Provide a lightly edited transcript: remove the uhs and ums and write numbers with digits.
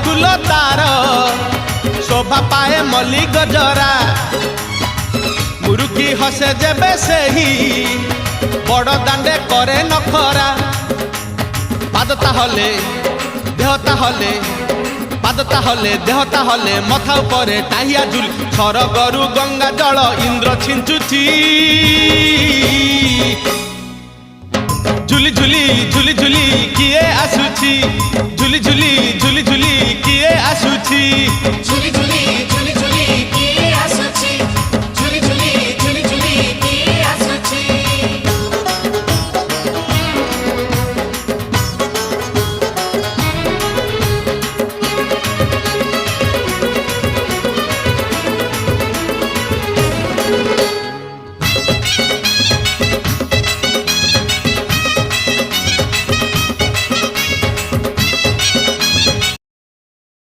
ଫୁଲ ତାର ଶୋଭା ପାଏ ମଲ୍ଲି ଗଜରା ମୁରୁକି ହସେ ଯେବେ ସେହି ବଡ଼ ଦାଣ୍ଡେ করে নখরা পাদ তাহলে দেহ তাহলে পাদ তাহলে দেহ তাহলে মথা উপরে টাহিয়া ঝুলি স্বর্গরু গঙ্গা জল ইন্দ্র ছিঞ্চুছি ঝুলি ঝুলি ঝুলি ঝুলি কিয়ে আসুছি ঝুলি ঝুলি ঝুলি ঝুলি কিয়ে আসুছি